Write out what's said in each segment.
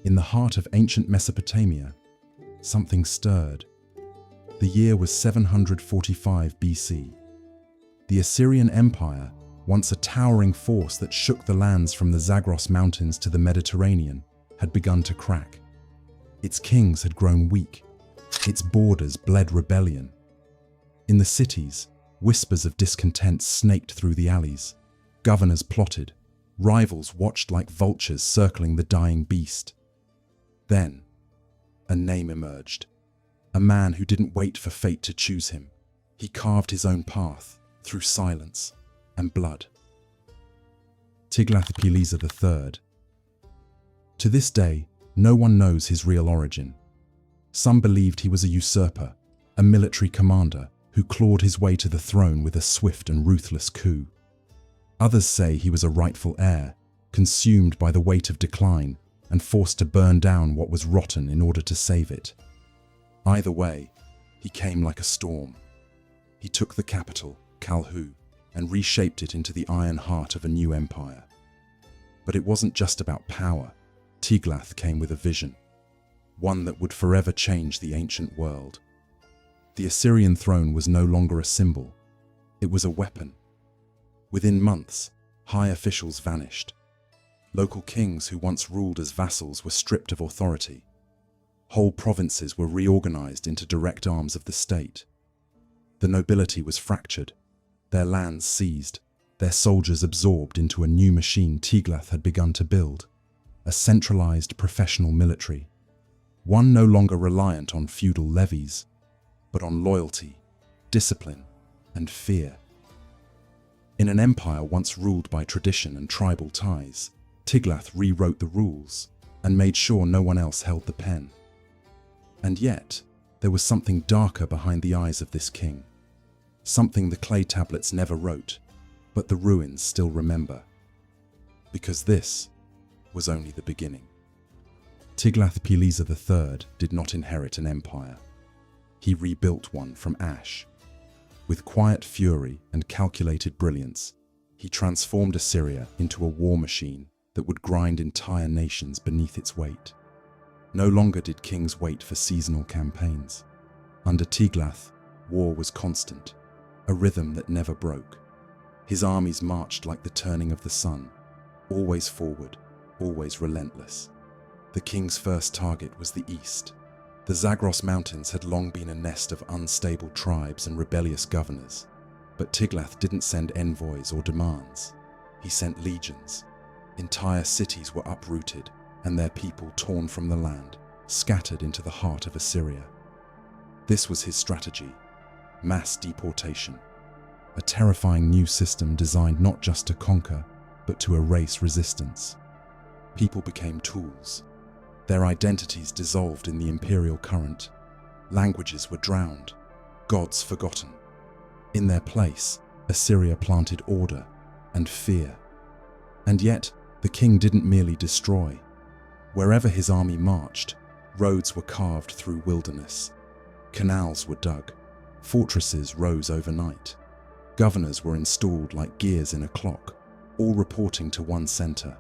In the heart of ancient Mesopotamia, something stirred. The year was 745 BC. The Assyrian Empire, once a towering force that shook the lands from the Zagros Mountains to the Mediterranean, had begun to crack. Its kings had grown weak. Its borders bled rebellion. In the cities, whispers of discontent snaked through the alleys. Governors plotted. Rivals watched like vultures circling the dying beast. Then, a name emerged. A man who didn't wait for fate to choose him. He carved his own path through silence and blood. Tiglath-Pileser III. To this day, no one knows his real origin. Some believed he was a usurper, a military commander who clawed his way to the throne with a swift and ruthless coup. Others say he was a rightful heir, consumed by the weight of decline and forced to burn down what was rotten in order to save it. Either way, he came like a storm. He took the capital, Calhu, and reshaped it into the iron heart of a new empire. But it wasn't just about power. Tiglath came with a vision, one that would forever change the ancient world. The Assyrian throne was no longer a symbol. It was a weapon. Within months, high officials vanished. Local kings who once ruled as vassals were stripped of authority. Whole provinces were reorganized into direct arms of the state. The nobility was fractured, their lands seized, their soldiers absorbed into a new machine Tiglath had begun to build, a centralized professional military, one no longer reliant on feudal levies, but on loyalty, discipline, and fear. In an empire once ruled by tradition and tribal ties, Tiglath rewrote the rules and made sure no one else held the pen. And yet, there was something darker behind the eyes of this king. Something the clay tablets never wrote, but the ruins still remember. Because this was only the beginning. Tiglath-Pileser III did not inherit an empire. He rebuilt one from ash. With quiet fury and calculated brilliance, he transformed Assyria into a war machine that would grind entire nations beneath its weight. No longer did kings wait for seasonal campaigns. Under Tiglath, war was constant, a rhythm that never broke. His armies marched like the turning of the sun, always forward, always relentless. The king's first target was the east. The Zagros Mountains had long been a nest of unstable tribes and rebellious governors. But Tiglath didn't send envoys or demands. He sent legions. Entire cities were uprooted and their people torn from the land, scattered into the heart of Assyria. This was his strategy: mass deportation. A terrifying new system designed not just to conquer, but to erase resistance. People became tools. Their identities dissolved in the imperial current. Languages were drowned, gods forgotten. In their place, Assyria planted order and fear. And yet, the king didn't merely destroy. Wherever his army marched, roads were carved through wilderness. Canals were dug. Fortresses rose overnight. Governors were installed like gears in a clock, all reporting to one center.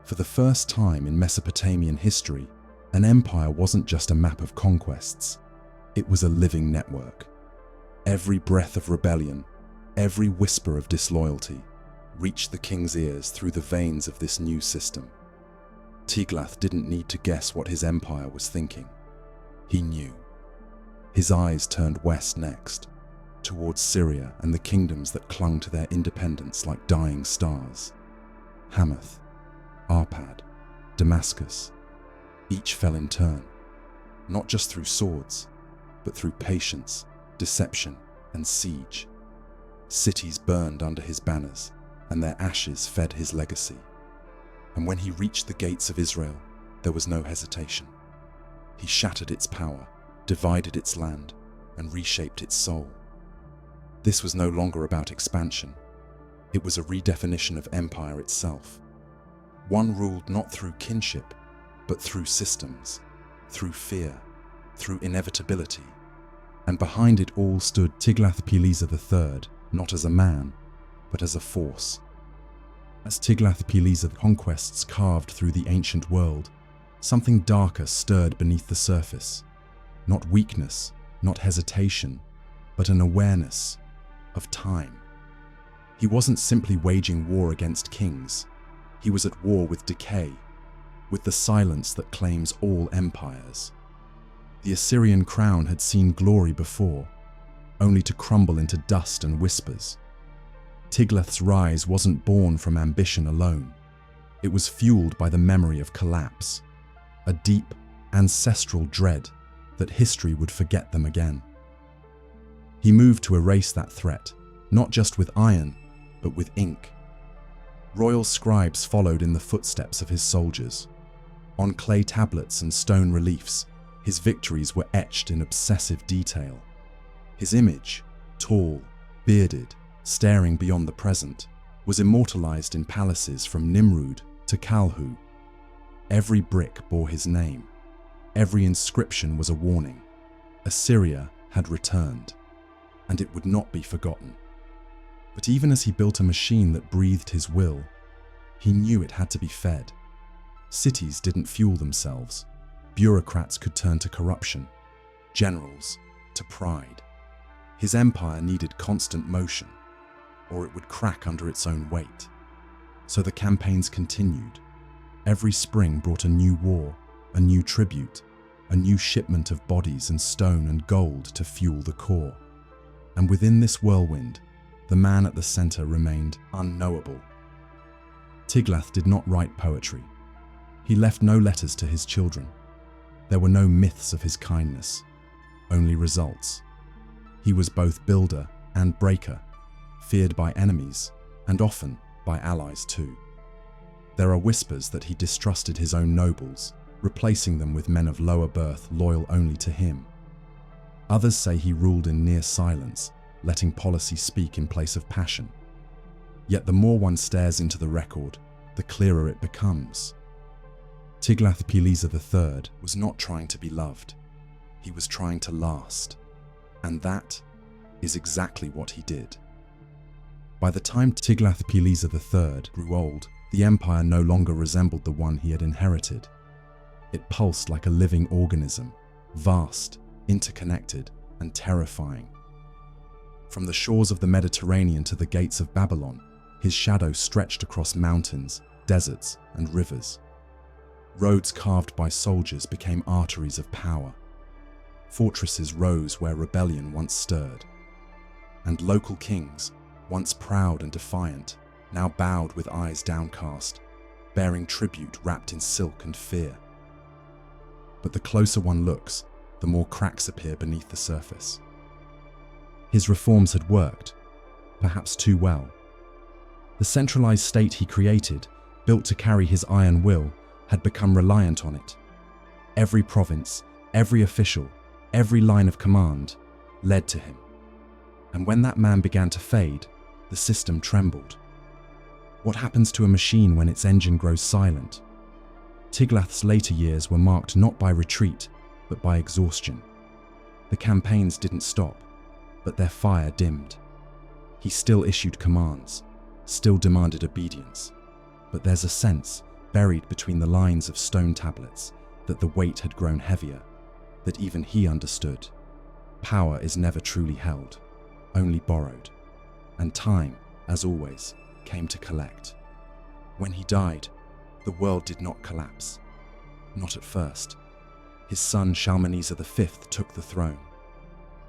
For the first time in Mesopotamian history, an empire wasn't just a map of conquests. It was a living network. Every breath of rebellion, every whisper of disloyalty, reached the king's ears through the veins of this new system. Tiglath didn't need to guess what his empire was thinking. He knew. His eyes turned west next, towards Syria and the kingdoms that clung to their independence like dying stars. Hamath, Arpad, Damascus, each fell in turn, not just through swords, but through patience, deception, and siege. Cities burned under his banners, and their ashes fed his legacy. And when he reached the gates of Israel, there was no hesitation. He shattered its power, divided its land, and reshaped its soul. This was no longer about expansion. It was a redefinition of empire itself. One ruled not through kinship, but through systems, through fear, through inevitability. And behind it all stood Tiglath-Pileser III, not as a man, but as a force. As Tiglath-Pileser conquests carved through the ancient world, Something darker stirred beneath the surface. Not weakness, not hesitation, but an awareness of time. He wasn't simply waging war against kings. He was at war with decay, with the silence that claims all empires. The Assyrian crown had seen glory before, only to crumble into dust and whispers. Tiglath's rise wasn't born from ambition alone. It was fueled by the memory of collapse, a deep, ancestral dread that history would forget them again. He moved to erase that threat, not just with iron, but with ink. Royal scribes followed in the footsteps of his soldiers. On clay tablets and stone reliefs, his victories were etched in obsessive detail. His image, tall, bearded, staring beyond the present, was immortalized in palaces from Nimrud to Kalhu. Every brick bore his name. Every inscription was a warning. Assyria had returned, and it would not be forgotten. But even as he built a machine that breathed his will, he knew it had to be fed. Cities didn't fuel themselves. Bureaucrats could turn to corruption, generals to pride. His empire needed constant motion, or it would crack under its own weight. So the campaigns continued. Every spring brought a new war, a new tribute, a new shipment of bodies and stone and gold to fuel the core. And within this whirlwind, the man at the center remained unknowable. Tiglath did not write poetry. He left no letters to his children. There were no myths of his kindness, only results. He was both builder and breaker, feared by enemies, and often by allies too. There are whispers that he distrusted his own nobles, replacing them with men of lower birth loyal only to him. Others say he ruled in near silence, letting policy speak in place of passion. Yet the more one stares into the record, the clearer it becomes. Tiglath-Pileser III was not trying to be loved. He was trying to last. And that is exactly what he did. By the time Tiglath-Pileser III grew old, the empire no longer resembled the one he had inherited. It pulsed like a living organism, vast, interconnected, and terrifying. From the shores of the Mediterranean to the gates of Babylon, his shadow stretched across mountains, deserts, and rivers. Roads carved by soldiers became arteries of power. Fortresses rose where rebellion once stirred. And local kings, once proud and defiant, now bowed with eyes downcast, bearing tribute wrapped in silk and fear. But the closer one looks, the more cracks appear beneath the surface. His reforms had worked, perhaps too well. The centralized state he created, built to carry his iron will, had become reliant on it. Every province, every official, every line of command led to him. And when that man began to fade, the system trembled. What happens to a machine when its engine grows silent? Tiglath's later years were marked not by retreat, but by exhaustion. The campaigns didn't stop, but their fire dimmed. He still issued commands, still demanded obedience, but there's a sense, buried between the lines of stone tablets, that the weight had grown heavier, that even he understood. Power is never truly held, only borrowed, and time, as always, came to collect. When he died, the world did not collapse. Not at first. His son Shalmaneser V took the throne.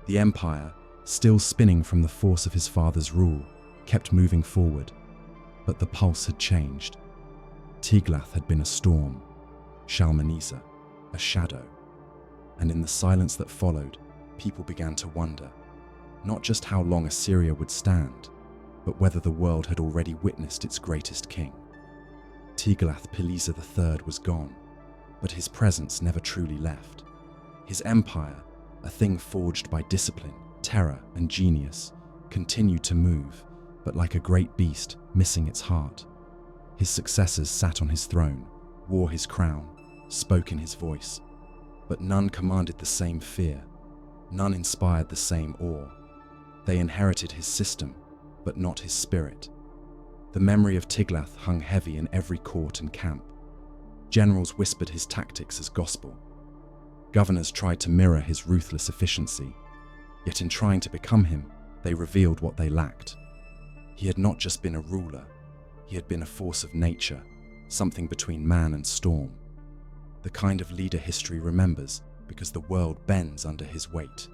The empire, still spinning from the force of his father's rule, kept moving forward, but the pulse had changed. Tiglath had been a storm, Shalmaneser a shadow, and in the silence that followed, people began to wonder, not just how long Assyria would stand, but whether the world had already witnessed its greatest king. Tiglath-Pileser III was gone, but his presence never truly left. His empire, a thing forged by discipline, terror, and genius, continued to move, but like a great beast missing its heart. His successors sat on his throne, wore his crown, spoke in his voice, but none commanded the same fear, none inspired the same awe. They inherited his system, but not his spirit. The memory of Tiglath hung heavy in every court and camp. Generals whispered his tactics as gospel. Governors tried to mirror his ruthless efficiency, yet in trying to become him, they revealed what they lacked. He had not just been a ruler, he had been a force of nature, something between man and storm. The kind of leader history remembers because the world bends under his weight.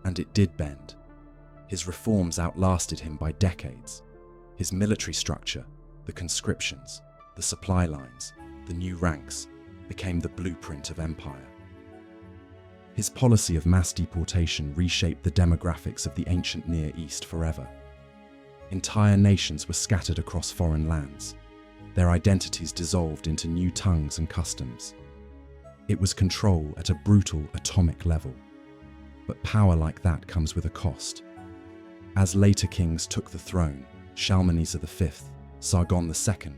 And it did bend. His reforms outlasted him by decades. His military structure, the conscriptions, the supply lines, the new ranks, became the blueprint of empire. His policy of mass deportation reshaped the demographics of the ancient Near East forever. Entire nations were scattered across foreign lands, their identities dissolved into new tongues and customs. It was control at a brutal atomic level. But power like that comes with a cost. As later kings took the throne, Shalmaneser V, Sargon II,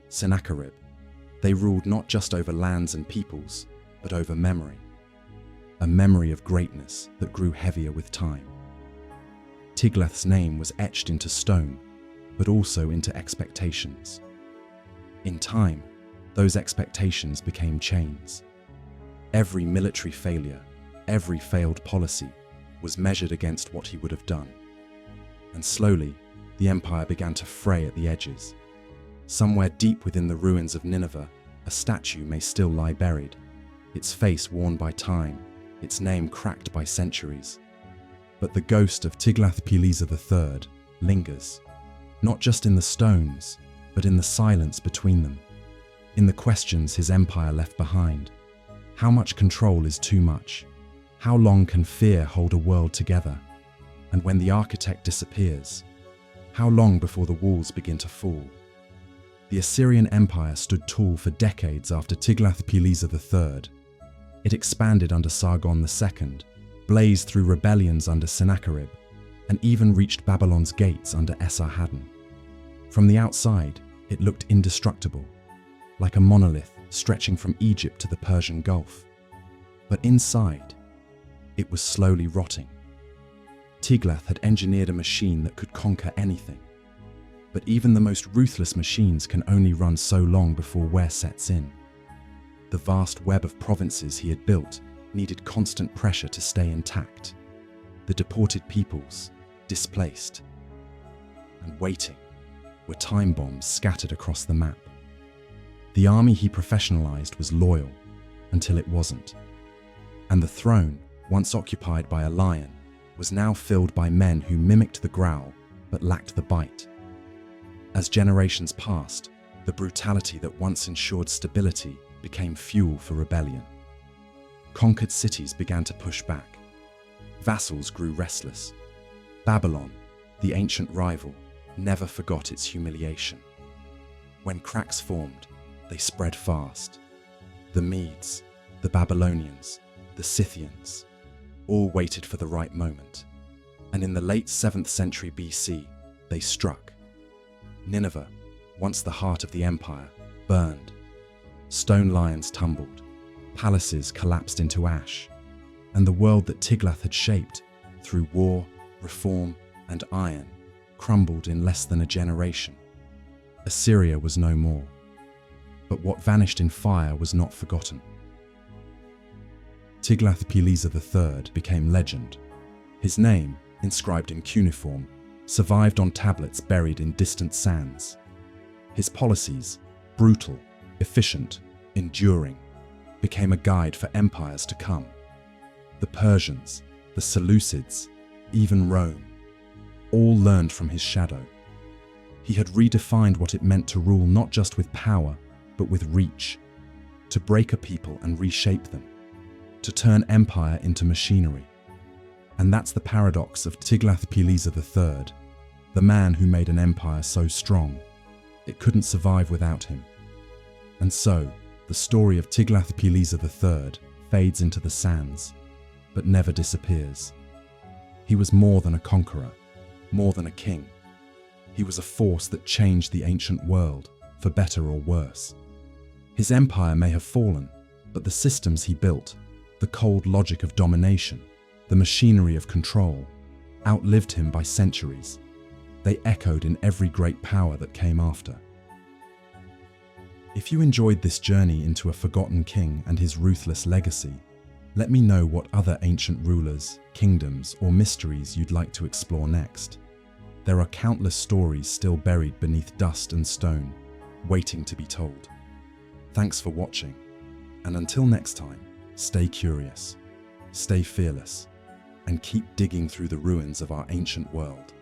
Sennacherib, they ruled not just over lands and peoples, but over memory. A memory of greatness that grew heavier with time. Tiglath's name was etched into stone, but also into expectations. In time, those expectations became chains. Every military failure, every failed policy was measured against what he would have done. And slowly, the empire began to fray at the edges. Somewhere deep within the ruins of Nineveh, a statue may still lie buried, its face worn by time, its name cracked by centuries. But the ghost of Tiglath-Pileser III lingers, not just in the stones, but in the silence between them, in the questions his empire left behind. How much control is too much? How long can fear hold a world together? And when the architect disappears, how long before the walls begin to fall? The Assyrian Empire stood tall for decades after Tiglath-Pileser III. It expanded under Sargon II, blazed through rebellions under Sennacherib, and even reached Babylon's gates under Esarhaddon. From the outside, it looked indestructible, like a monolith stretching from Egypt to the Persian Gulf. But inside, it was slowly rotting. Tiglath had engineered a machine that could conquer anything. But even the most ruthless machines can only run so long before wear sets in. The vast web of provinces he had built needed constant pressure to stay intact. The deported peoples, displaced, and waiting, were time bombs scattered across the map. The army he professionalized was loyal, until it wasn't. And the throne, once occupied by a lion, was now filled by men who mimicked the growl, but lacked the bite. As generations passed, the brutality that once ensured stability became fuel for rebellion. Conquered cities began to push back. Vassals grew restless. Babylon, the ancient rival, never forgot its humiliation. When cracks formed, they spread fast. The Medes, the Babylonians, the Scythians, all waited for the right moment. And in the late 7th century BC, they struck. Nineveh, once the heart of the empire, burned. Stone lions tumbled, palaces collapsed into ash, and the world that Tiglath had shaped, through war, reform, and iron, crumbled in less than a generation. Assyria was no more. But what vanished in fire was not forgotten. Tiglath-Pileser III became legend. His name, inscribed in cuneiform, survived on tablets buried in distant sands. His policies, brutal, efficient, enduring, became a guide for empires to come. The Persians, the Seleucids, even Rome, all learned from his shadow. He had redefined what it meant to rule not just with power, but with reach, to break a people and reshape them, to turn empire into machinery. And that's the paradox of Tiglath-Pileser III, the man who made an empire so strong, it couldn't survive without him. And so, the story of Tiglath-Pileser III fades into the sands, but never disappears. He was more than a conqueror, more than a king. He was a force that changed the ancient world, for better or worse. His empire may have fallen, but the systems he built, the cold logic of domination, the machinery of control, outlived him by centuries. They echoed in every great power that came after. If you enjoyed this journey into a forgotten king and his ruthless legacy, let me know what other ancient rulers, kingdoms, or mysteries you'd like to explore next. There are countless stories still buried beneath dust and stone, waiting to be told. Thanks for watching, and until next time, stay curious, stay fearless, and keep digging through the ruins of our ancient world.